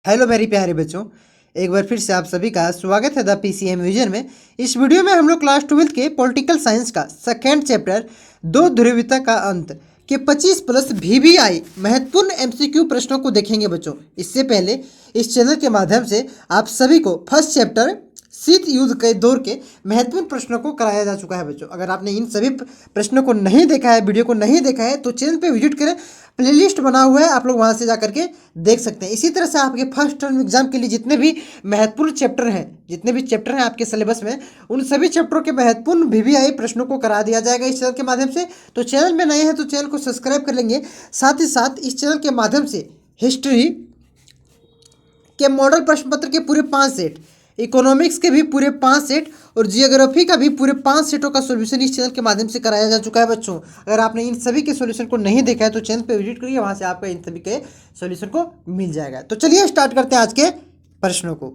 Hello मेरी प्यारे बच्चों, एक बार फिर से आप सभी का स्वागत है द पीसीएम विजन में। इस वीडियो में हम लोग क्लास 12 के पॉलिटिकल साइंस का सेकेंड चैप्टर दो ध्रुवीयता का अंत के 25 प्लस VBI महत्वपूर्ण MCQ प्रश्नों को देखेंगे बच्चों। इससे पहले इस चैनल के माध्यम से आप सभी को फर्स्ट चैप्टर शीत युद्ध के दौर के महत्वपूर्ण प्रश्नों को कराया जा चुका है बच्चों। अगर आपने इन सभी प्रश्नों को नहीं देखा है, वीडियो को नहीं देखा है, तो चैनल पे विजिट करें, प्लेलिस्ट बना हुआ है, आप लोग वहां से जा करके देख सकते हैं। इसी तरह से आपके फर्स्ट टर्म एग्जाम के लिए जितने भी महत्वपूर्ण चैप्टर हैं आपके सिलेबस में, उन सभी चैप्टरों के महत्वपूर्ण VBI प्रश्नों को करा दिया जाएगा इस चैनल के माध्यम से। तो चैनल में नए हैं तो चैनल को सब्सक्राइब कर लेंगे। साथ ही साथ इस चैनल के माध्यम से हिस्ट्री के मॉडल प्रश्न पत्र के पूरे 5 सेट, इकोनॉमिक्स के भी पूरे 5 सेट और जियोग्राफी का भी पूरे 5 सेटों का सॉल्यूशन इस चैनल के माध्यम से कराया जा चुका है बच्चों। अगर आपने इन सभी के सॉल्यूशन को नहीं देखा है तो चैनल पे विजिट करिए, वहां से आपका इन सभी के सॉल्यूशन को मिल जाएगा। तो चलिए स्टार्ट करते हैं आज के प्रश्नों को।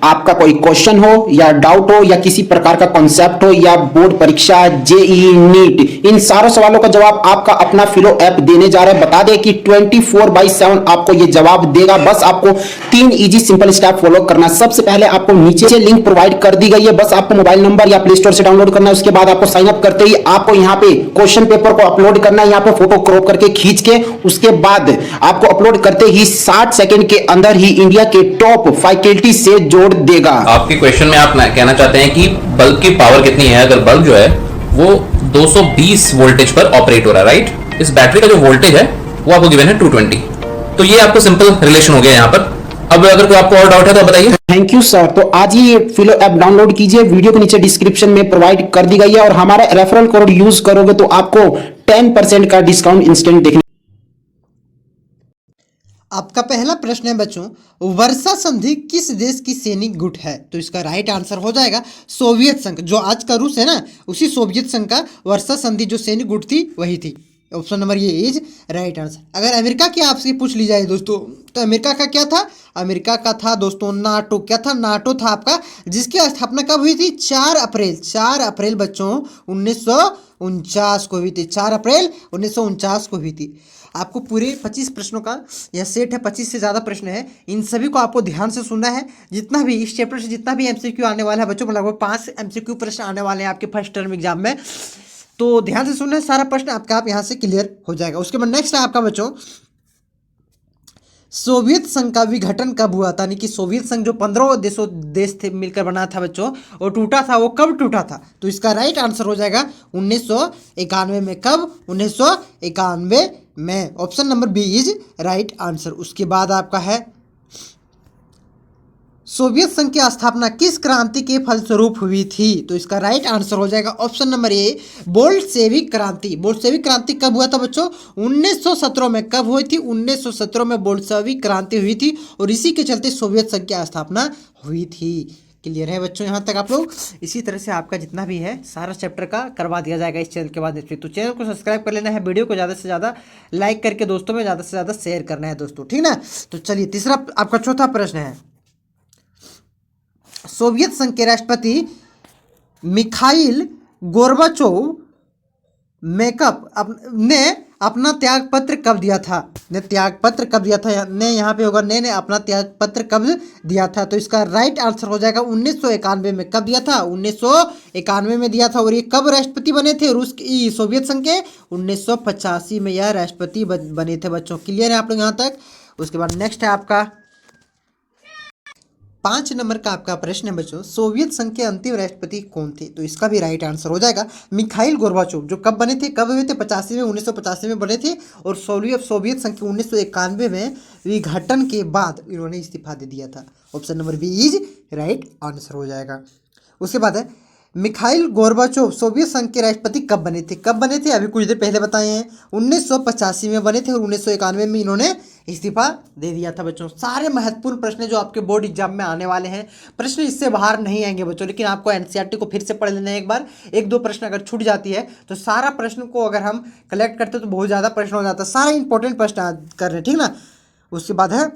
आपका कोई क्वेश्चन हो या डाउट हो या किसी प्रकार का कॉन्सेप्ट हो या बोर्ड परीक्षा, जेईई, नीट, इन सारे सवालों का जवाब आपका अपना फिलो ऐप देने जा रहा है। बता दें कि 24/7 आपको ये जवाब देगा। बस आपको 3 इजी सिंपल स्टेप फॉलो करना। सबसे पहले आपको नीचे से लिंक प्रोवाइड कर दी गई है, बस आपको मोबाइल नंबर या प्ले स्टोर से डाउनलोड करना है। उसके बाद आपको साइन अप करते ही आपको यहाँ पे क्वेश्चन पेपर को अपलोड करना है, यहाँ पे फोटो क्रॉप करके खींच के। उसके बाद आपको अपलोड करते ही 60 सेकंड के अंदर ही इंडिया के टॉप फैकल्टी से जोड़ देगा। आपके क्वेश्चन में आप कहना चाहते हैं कि बल्ब की पावर कितनी है। अगर बल्ब जो है वो 220 वोल्टेज पर ऑपरेट हो रहा है, राइट, इस बैटरी का जो वोल्टेज है वो आपको गिवन है 220। तो ये आपको सिंपल रिलेशन हो गया यहाँ पर। अब अगर कोई आपको और डाउट है तो बताइए। Thank you sir. तो आज ही ये फिलो ऐप डाउनलोड कीजिए, वीडियो के नीचे डिस्क्रिप्शन में प्रोवाइड कर दी गई है और हमारा रेफरल कोड यूज करोगे तो आपको 10% का डिस्काउंट इंस्टेंट देखने। आपका पहला प्रश्न है बच्चों, वर्षा संधि किस देश की सैनिक गुट है? तो इसका राइट आंसर हो जाएगा सोवियत संघ। जो आज का रूस है ना, उसी सोवियत संघ का वर्षा संधि जो सैनिक गुट थी वही थी। ऑप्शन नंबर ये इज राइट आंसर। अगर अमेरिका की आपसे पूछ ली जाए दोस्तों, तो अमेरिका का क्या था? अमेरिका का था दोस्तों नाटो। क्या था? नाटो था आपका, जिसकी स्थापना कब हुई थी? 4 अप्रैल बच्चों 1949 को हुई थी। 4 अप्रैल 1949 को हुई थी। आपको पूरे 25 प्रश्नों का यह सेट है, 25 से ज़्यादा प्रश्न है। इन सभी को आपको ध्यान से सुनना है। जितना भी इस चैप्टर से जितना भी MCQ आने वाला है बच्चों, लगभग 5 MCQ प्रश्न आने वाले हैं आपके फर्स्ट टर्म एग्जाम में। तो ध्यान से सुनना है, सारा प्रश्न आपका आप यहाँ से क्लियर हो जाएगा। उसके बाद नेक्स्ट है आपका बच्चों, सोवियत संघ का विघटन कब हुआ था? यानी कि सोवियत संघ जो 15 देश थे मिलकर बना था बच्चों, वो टूटा था, वो कब टूटा था? तो इसका राइट आंसर हो जाएगा 1991 में। कब? 1991 में। Option number B is right answer. उसके बाद आपका है, सोवियत संघ की स्थापना किस क्रांति के फलस्वरूप हुई थी? तो इसका राइट आंसर हो जाएगा ऑप्शन नंबर ए, बोल्शेविक क्रांति। बोल्शेविक क्रांति कब हुआ था बच्चों? 1917 में। कब हुई थी? 1917 में बोल्शेविक क्रांति हुई थी और इसी के चलते सोवियत संघ की स्थापना हुई थी। क्लियर है बच्चों यहाँ तक आप लोग? इसी तरह से आपका जितना भी है सारा चैप्टर का करवा दिया जाएगा इस चैनल के बाद। तो चैनल को सब्सक्राइब कर लेना है, वीडियो को ज़्यादा से ज़्यादा लाइक करके दोस्तों में ज़्यादा से ज़्यादा शेयर करना है दोस्तों, ठीक ना? तो चलिए तीसरा आपका चौथा प्रश्न है, सोवियत संघ के राष्ट्रपति मिखाइल गोर्बाचोव ने अपना त्याग पत्र कब दिया था? ने त्याग पत्र कब दिया था? ने यहाँ पे होगा, ने अपना त्याग पत्र कब दिया था? तो इसका राइट आंसर हो जाएगा 1991 में। कब दिया था? 1991 में दिया था। और ये कब राष्ट्रपति बने थे रूस की, सोवियत संघ के? 1985 में यह राष्ट्रपति बने थे बच्चों। क्लियर है आप लोग यहाँ तक? उसके बाद नेक्स्ट है आपका 5 नंबर का आपका प्रश्न है बच्चों, सोवियत संघ के अंतिम राष्ट्रपति कौन थे? तो इसका भी राइट आंसर हो जाएगा मिखाइल गोर्बाचोव। जो कब बने थे? कब हुए थे? 85 में, 1985 में बने थे। और सोवियत संघ के 1991 में विघटन के बाद इन्होंने इस्तीफा दे दिया था। Option number B is right answer हो जाएगा। उसके बाद है, मिखाइल गोर्बाचोव सोवियत संघ के राष्ट्रपति कब बने थे? कब बने थे? अभी कुछ देर पहले बताए हैं, 1985 में बने थे और 1991 में इन्होंने इस्तीफा दे दिया था बच्चों। सारे महत्वपूर्ण प्रश्न जो आपके बोर्ड एग्जाम में आने वाले हैं, प्रश्न इससे बाहर नहीं आएंगे बच्चों, लेकिन आपको NCERT को फिर से पढ़ लेना है एक बार। 1-2 प्रश्न अगर छूट जाती है तो सारा प्रश्न को अगर हम कलेक्ट करते तो बहुत ज़्यादा प्रश्न हो जाता है। सारे इंपॉर्टेंट प्रश्न कर रहे हैं, ठीक ना? उसके बाद है,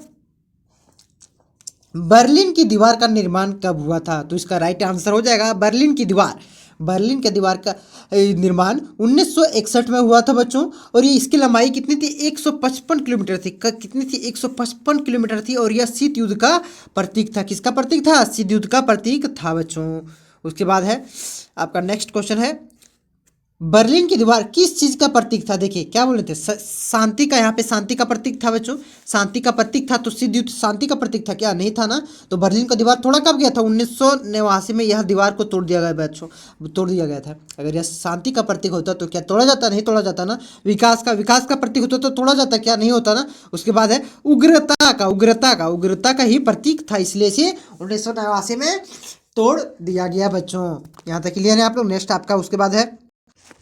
बर्लिन की दीवार का निर्माण कब हुआ था? तो इसका राइट आंसर हो जाएगा बर्लिन की दीवार बर्लिन की दीवार का निर्माण 1961 में हुआ था बच्चों। और ये इसकी लंबाई कितनी थी? 155 किलोमीटर थी। कितनी थी? 155 किलोमीटर थी। और यह शीत युद्ध का प्रतीक था। किसका प्रतीक था? शीत युद्ध का प्रतीक था बच्चों। उसके बाद है आपका नेक्स्ट क्वेश्चन है, बर्लिन की दीवार किस चीज का प्रतीक था? देखिए क्या बोले थे, शांति का। यहाँ पे शांति का प्रतीक था बच्चों, शांति का प्रतीक था। तो शीत युद्ध शांति का प्रतीक था क्या? नहीं था ना। तो बर्लिन का दीवार थोड़ा कब गया था? 1989 में यह दीवार को तोड़ दिया गया बच्चों, तोड़ दिया गया था। अगर यह शांति का प्रतीक होता तो क्या तोड़ा जाता? नहीं तोड़ा जाता ना। विकास का प्रतीक होता तो तोड़ा जाता क्या? नहीं होता ना। उसके बाद है उग्रता का ही प्रतीक था, इसलिए इसे 1989 में तोड़ दिया गया बच्चों। यहाँ तक क्लियर है आप लोग। नेक्स्ट आपका उसके बाद है,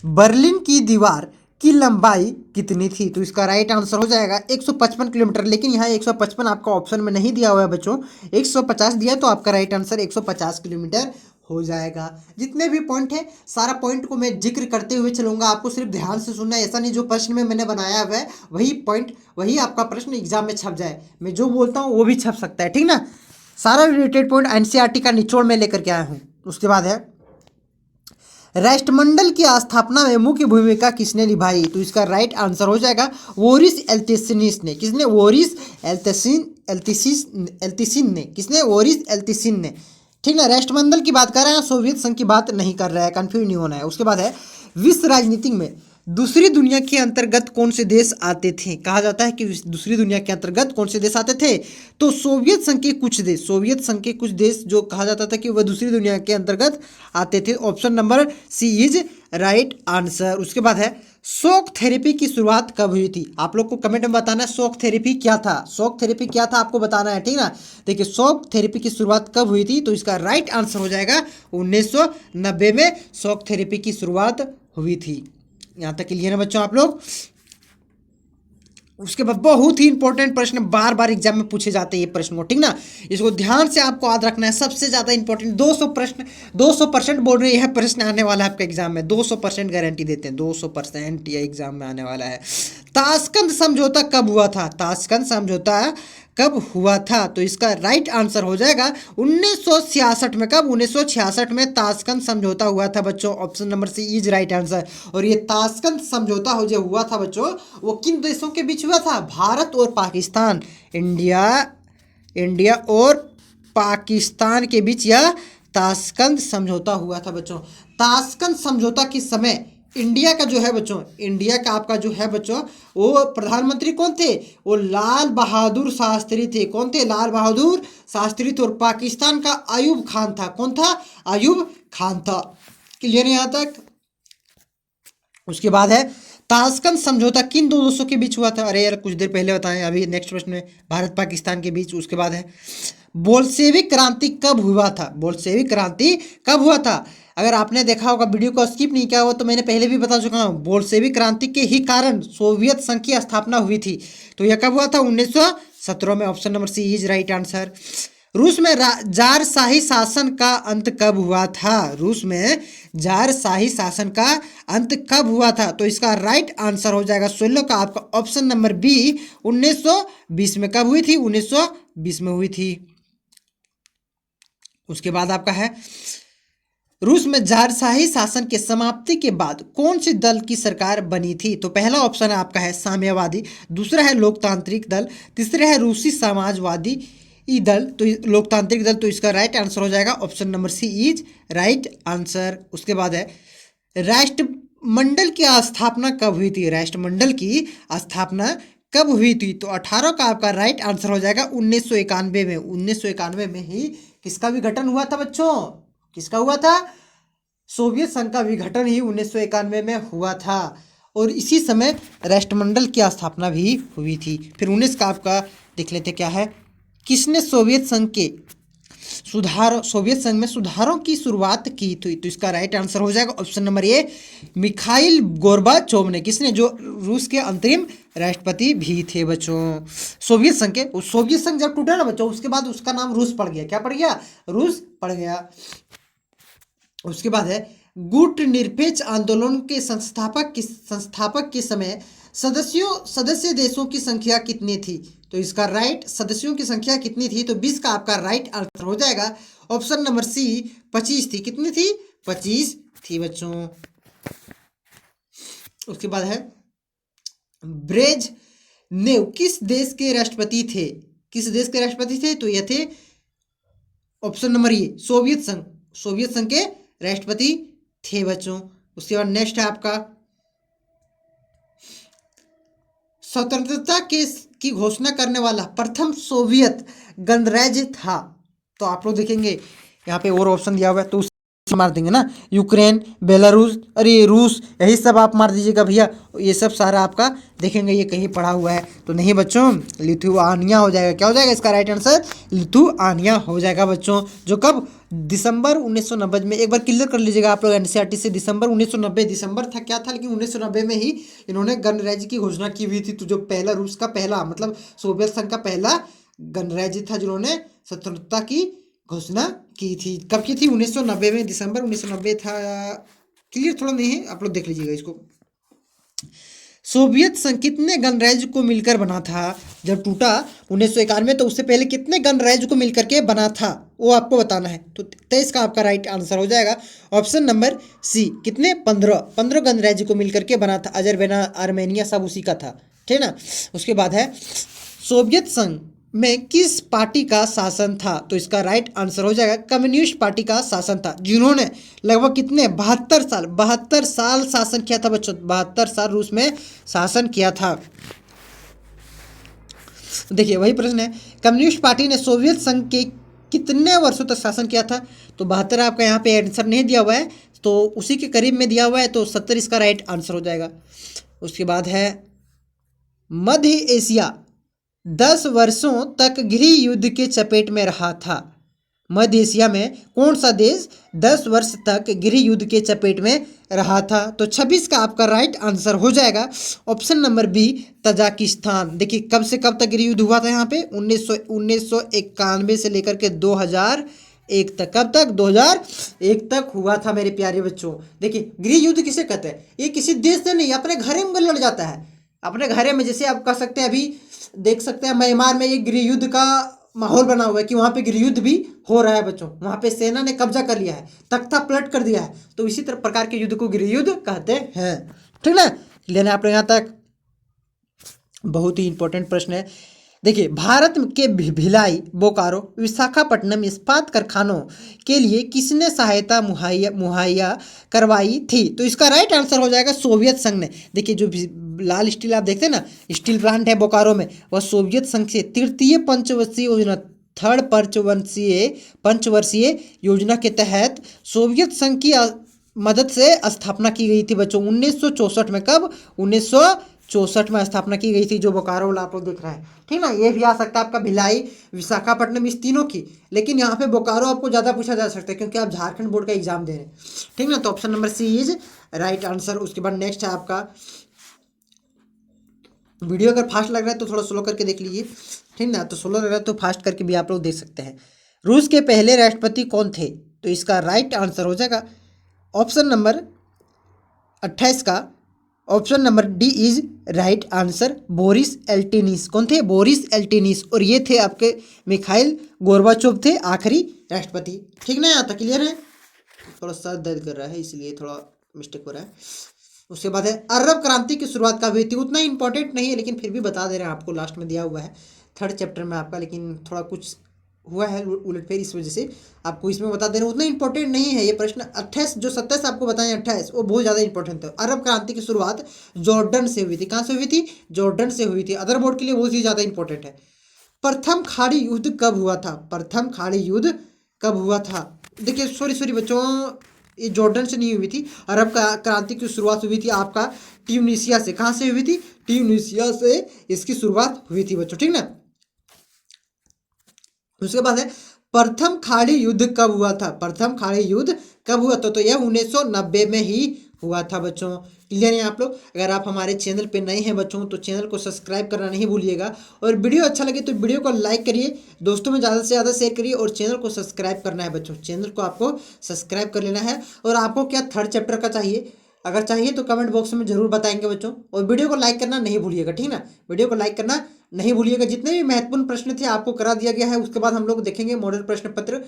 बर्लिन की दीवार की लंबाई कितनी थी? तो इसका राइट आंसर हो जाएगा 155 किलोमीटर। लेकिन यहाँ 155 आपका ऑप्शन में नहीं दिया हुआ है बच्चों, 150 दिया, तो आपका राइट आंसर 150 किलोमीटर हो जाएगा। जितने भी पॉइंट है सारा पॉइंट को मैं जिक्र करते हुए चलूंगा, आपको सिर्फ ध्यान से सुनना है। ऐसा नहीं जो प्रश्न में मैंने बनाया हुआ है वही पॉइंट वही आपका प्रश्न एग्जाम में छप जाए। मैं जो बोलता हूँ वो भी छप सकता है, ठीक ना। सारा रिलेटेड पॉइंट एनसीईआरटी का निचोड़ में लेकर के आया हूँ। उसके बाद है, राष्ट्रमंडल की स्थापना में मुख्य भूमिका किसने निभाई? तो इसका राइट आंसर हो जाएगा वोरिस एल्त्सिनिस ने। किसने? वोरिस एल्त्सिन ने। किसने? वोरिस एल्त्सिन ने, ठीक ना। राष्ट्रमंडल की बात कर रहे हैं, सोवियत संघ की बात नहीं कर रहा है, कंफ्यूज नहीं होना है। उसके बाद है, विश्व राजनीति में दूसरी दुनिया के अंतर्गत कौन से देश आते थे? कहा जाता है कि दूसरी दुनिया के अंतर्गत कौन से देश आते थे? तो सोवियत संघ के कुछ देश जो कहा जाता था कि वह दूसरी दुनिया के अंतर्गत आते थे। Option number C is right answer. उसके बाद है, शॉक थेरेपी की शुरुआत कब हुई थी? आप लोग को कमेंट में बताना है शॉक थेरेपी क्या था। शॉक थेरेपी क्या था आपको बताना है, ठीक ना। देखिए शॉक थेरेपी की शुरुआत कब हुई थी? तो इसका राइट आंसर हो जाएगा 1990 में शॉक थेरेपी की शुरुआत हुई थी। यहाँ तक क्लियर है बच्चों आप लोग। उसके बाद बहुत ही इंपॉर्टेंट प्रश्न बार बार एग्जाम में पूछे जाते हैं ये प्रश्न को, ठीक ना। इसको ध्यान से आपको याद रखना है। सबसे ज्यादा इंपॉर्टेंट 200% बोल रहे हैं, यह प्रश्न आने वाला है आपके एग्जाम में। 200% गारंटी देते हैं, 200% ये एग्जाम में आने वाला है। ताशकंद समझौता कब हुआ था? ताशकंद समझौता कब हुआ था? तो इसका राइट आंसर हो जाएगा 1966 में। कब? 1966 में ताशकंद समझौता हुआ था बच्चों। Option number C is right answer. और ये ताशकंद समझौता हो जो हुआ था बच्चों, वो किन देशों के बीच हुआ था? भारत और पाकिस्तान, इंडिया और पाकिस्तान के बीच यह ताशकंद समझौता हुआ था बच्चों। ताशकंद समझौता के समय इंडिया का जो है बच्चों, इंडिया का आपका जो है बच्चों, वो प्रधानमंत्री कौन थे? वो लाल बहादुर शास्त्री थे। कौन थे? लाल बहादुर शास्त्री थे। और पाकिस्तान का अयूब खान था। कौन था? अयूब खान था। क्लियर है यहाँ तक? उसके बाद है, ताशकंद समझौता किन दो देशों के बीच हुआ था? अरे यार कुछ देर पहले बताएं, अभी नेक्स्ट प्रश्न में भारत पाकिस्तान के बीच। उसके बाद है, बोल्शेविक क्रांति कब हुआ था? बोल्शेविक क्रांति कब हुआ था? अगर आपने देखा होगा, वीडियो को स्किप नहीं किया हो, तो मैंने पहले भी बता चुका हूँ। बोल्शेविक क्रांति के ही कारण सोवियत संघ की स्थापना हुई थी। तो यह कब हुआ था? 1917 में। Option number C is right answer. रूस में जारशाही शासन का अंत कब हुआ था? रूस में जारशाही शासन का अंत कब हुआ था? तो इसका राइट आंसर हो जाएगा 16 का आपका ऑप्शन नंबर बी 1920 में। कब हुई थी? 1920 में हुई थी। उसके बाद आपका है, रूस में जारशाही शासन के समाप्ति के बाद कौन सी दल की सरकार बनी थी? तो पहला ऑप्शन है आपका है साम्यवादी, दूसरा है लोकतांत्रिक दल, तीसरा है रूसी समाजवादी दल। तो लोकतांत्रिक दल। तो इसका राइट आंसर हो जाएगा option number C is right answer. उसके बाद है, राष्ट्रमंडल की स्थापना कब हुई थी? राष्ट्रमंडल की स्थापना कब हुई थी? तो 18 का आपका राइट आंसर हो जाएगा 1991 में। 1991 में ही किसका विघटन हुआ था बच्चों? किसका हुआ था? सोवियत संघ का विघटन ही 1991 में हुआ था। और इसी समय राष्ट्रमंडल की स्थापना भी हुई थी। फिर 19 का आपका देख लेते क्या है, किसने सोवियत संघ में सुधारों की शुरुआत की थी? तो इसका राइट आंसर हो जाएगा option number A Mikhail Gorbachev ने। किसने? जो रूस के अंतरिम राष्ट्रपति भी थे बच्चों। सोवियत संघ जब टूटा ना बच्चों, उसके बाद उसका नाम रूस पड़ गया। क्या पड़ गया? रूस पड़ गया। उसके बाद है, गुटनिरपेक्ष आंदोलन के संस्थापक के समय सदस्य देशों की संख्या कितनी थी? तो इसका राइट, सदस्यों की संख्या कितनी थी? तो 20 का आपका राइट आंसर हो जाएगा ऑप्शन नंबर सी 25 थी। कितनी थी? 25 थी बच्चों। उसके बाद है ब्रेजनेव किस देश के राष्ट्रपति थे? किस देश के राष्ट्रपति थे? तो ये थे ऑप्शन नंबर ए सोवियत संघ। सोवियत संघ के राष्ट्रपति थे बच्चों। उसके बाद नेक्स्ट है आपका स्वतंत्रता की घोषणा करने वाला प्रथम सोवियत गणराज्य था। तो आप लोग देखेंगे यहाँ पे और ऑप्शन दिया हुआ है तो उसे मार देंगे ना, यूक्रेन, बेलारूस, अरे रूस, यही सब आप मार दीजिएगा भैया। ये सब सारा आपका देखेंगे ये कहीं पढ़ा हुआ है तो नहीं बच्चों, लिथुआनिया हो जाएगा। क्या हो जाएगा इसका राइट आंसर? लिथुआनिया हो जाएगा बच्चों। जो कब दिसंबर 1990 में, एक बार क्लियर कर लीजिएगा आप लोग एनसीईआरटी से, दिसंबर 1990, दिसंबर था क्या था, लेकिन 1990 में ही इन्होंने गणराज्य की घोषणा की हुई थी। तो जो पहला रूस का पहला मतलब सोवियत संघ का पहला गणराज्य था जिन्होंने स्वतंत्रता की घोषणा की थी। कब की थी? 1990 में, दिसंबर 1990 था। क्लियर थोड़ा नहीं है, आप लोग देख लीजिएगा इसको। सोवियत संघ कितने गणराज्य को मिलकर बना था? जब टूटा 1991 तो उससे पहले कितने गणराज्य को मिलकर के बना था वो आपको बताना है। तो 23 का आपका राइट आंसर हो जाएगा ऑप्शन नंबर सी। कितने? 15 गणराज्य को मिलकर के बना था। अजरबैजान, आर्मेनिया सब उसी का था, ठीक ना। उसके बाद है सोवियत संघ में किस पार्टी का शासन था? तो इसका राइट आंसर हो जाएगा कम्युनिस्ट पार्टी का शासन था, जिन्होंने लगभग कितने 72 साल शासन किया था बच्चों। 72 साल रूस में शासन किया था। देखिए वही प्रश्न है, कम्युनिस्ट पार्टी ने सोवियत संघ के कितने वर्षों तक शासन किया था? तो 72 आपका यहाँ पे आंसर नहीं दिया हुआ है तो उसी के करीब में दिया हुआ है तो 70 इसका राइट आंसर हो जाएगा। उसके बाद है मध्य एशिया 10 वर्षों तक गृह युद्ध के चपेट में रहा था। मध्य एशिया में कौन सा देश 10 वर्ष तक गृह युद्ध के चपेट में रहा था? तो 26 का आपका राइट आंसर हो जाएगा ऑप्शन नंबर बी तजाकिस्तान। देखिए कब से कब तक गृह युद्ध हुआ था यहाँ पे? 1991 से लेकर के 2001 तक। कब तक? 2001 तक हुआ था मेरे प्यारे बच्चों। देखिए गृह युद्ध किसे कहते हैं? ये किसी देश से नहीं, अपने घर में लड़ जाता है, अपने घर में। जैसे आप कह सकते हैं, अभी देख सकते हैं म्यांमार में एक गृह युद्ध का माहौल बना हुआ है कि वहाँ पे गृह युद्ध भी हो रहा है बच्चों। वहाँ पे सेना ने कब्जा कर लिया है, तख्ता पलट कर दिया है। तो इसी तरह प्रकार के युद्ध को गृह युद्ध कहते हैं, ठीक ना। लेने आप लोग यहाँ तक बहुत ही इंपॉर्टेंट प्रश्न है। देखिए भारत के भिलाई, बोकारो, विशाखापट्टनम इस्पात कारखानों के लिए किसने सहायता मुहैया करवाई थी? तो इसका राइट आंसर हो जाएगा सोवियत संघ ने। देखिए जो लाल स्टील आप देखते हैं ना, स्टील प्लांट है बोकारो में, वह सोवियत संघ से तृतीय पंचवर्षीय योजना, थर्ड पंचवर्षीय योजना के तहत सोवियत संघ की मदद से स्थापना की गई थी बच्चों 1964 में। कब? 1964 में स्थापना की गई थी, जो बोकारो वाला आप लोग देख रहे हैं, ठीक ना। ये भी आ सकता है आपका भिलाई, विशाखापट्टनम, इस तीनों की, लेकिन यहाँ पे बोकारो आपको ज़्यादा पूछा जा सकता है क्योंकि आप झारखंड बोर्ड का एग्जाम दे रहे हैं, ठीक ना। तो option number C is right answer. उसके बाद नेक्स्ट है आपका, वीडियो अगर फास्ट लग रहा है तो थोड़ा स्लो करके देख लीजिए, ठीक ना। तो स्लो लग रहा है तो फास्ट करके भी आप लोग देख सकते हैं। रूस के पहले राष्ट्रपति कौन थे? तो इसका राइट आंसर हो जाएगा ऑप्शन नंबर 28 का option number D is right answer, Boris Yeltsin. कौन थे? Boris Yeltsin. और ये थे आपके मिखाइल गोर्बाचोव थे आखिरी राष्ट्रपति, ठीक ना। यहाँ तक क्लियर है? थोड़ा सर दर्द कर रहा है इसलिए थोड़ा मिस्टेक हो रहा है। उसके बाद है अरब क्रांति की शुरुआत कब हुई थी? उतना इंपॉर्टेंट नहीं है लेकिन फिर भी बता दे रहे हैं आपको, लास्ट में दिया हुआ है 3rd चैप्टर में आपका, लेकिन थोड़ा कुछ हुआ है उलटफेर, इस वजह से आपको इसमें बता दे रहे हैं। उतना इंपॉर्टेंट नहीं है ये प्रश्न। 28 जो 27 आपको बताएं 28 वो बहुत ज़्यादा इंपॉर्टेंट था। अरब क्रांति की शुरुआत जॉर्डन से हुई थी। कहाँ से हुई थी? जॉर्डन से हुई थी। अदर बोर्ड के लिए बहुत ही ज़्यादा इंपॉर्टेंट है। प्रथम खाड़ी युद्ध कब हुआ था? प्रथम खाड़ी युद्ध कब हुआ था? देखिए सॉरी बच्चों, ये जॉर्डन से नहीं हुई थी। अरब क्रांति की शुरुआत हुई थी आपका ट्यूनीशिया से। कहाँ से हुई थी? ट्यूनीशिया से इसकी शुरुआत हुई थी बच्चों, ठीक ना। उसके बाद है प्रथम खाड़ी युद्ध कब हुआ था? प्रथम खाड़ी युद्ध कब हुआ था? तो यह 1990 में ही हुआ था बच्चों। क्लियर है आप लोग? अगर आप हमारे चैनल पे नए हैं बच्चों तो चैनल को सब्सक्राइब करना नहीं भूलिएगा, और वीडियो अच्छा लगे तो वीडियो को लाइक करिए, दोस्तों में ज़्यादा से ज़्यादा शेयर करिए, और चैनल को सब्सक्राइब करना है बच्चों। चैनल को आपको सब्सक्राइब कर लेना है। और आपको क्या 3rd चैप्टर का चाहिए? अगर चाहिए तो कमेंट बॉक्स में जरूर बताएंगे बच्चों, और वीडियो को लाइक करना नहीं भूलिएगा, ठीक ना। वीडियो को लाइक करना नहीं भूलिएगा। जितने भी महत्वपूर्ण प्रश्न थे आपको करा दिया गया है। उसके बाद हम लोग देखेंगे मॉडल प्रश्न पत्र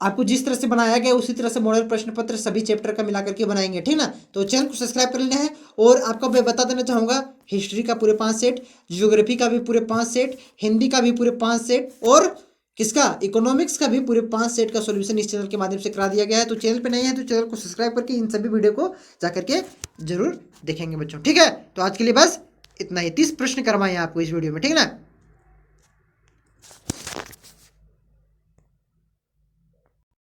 आपको जिस तरह से बनाया गया उसी तरह से मॉडल प्रश्न पत्र सभी चैप्टर का मिलाकर के बनाएंगे, ठीक ना। तो चैनल को सब्सक्राइब कर लेना है। और आपको मैं बता देना चाहूँगा, हिस्ट्री का पूरे 5 सेट, ज्योग्राफी का भी पूरे 5 सेट, हिंदी का भी पूरे 5 सेट और किसका, इकोनॉमिक्स का भी पूरे 5 सेट का सॉल्यूशन इस चैनल के माध्यम से करा दिया गया है। तो चैनल पे नहीं है तो चैनल को सब्सक्राइब करके इन सभी वीडियो को जाकर के जरूर देखेंगे बच्चों, ठीक है। तो आज के लिए बस इतना ही, 30 प्रश्न करवाए आपको इस वीडियो में, ठीक है ना।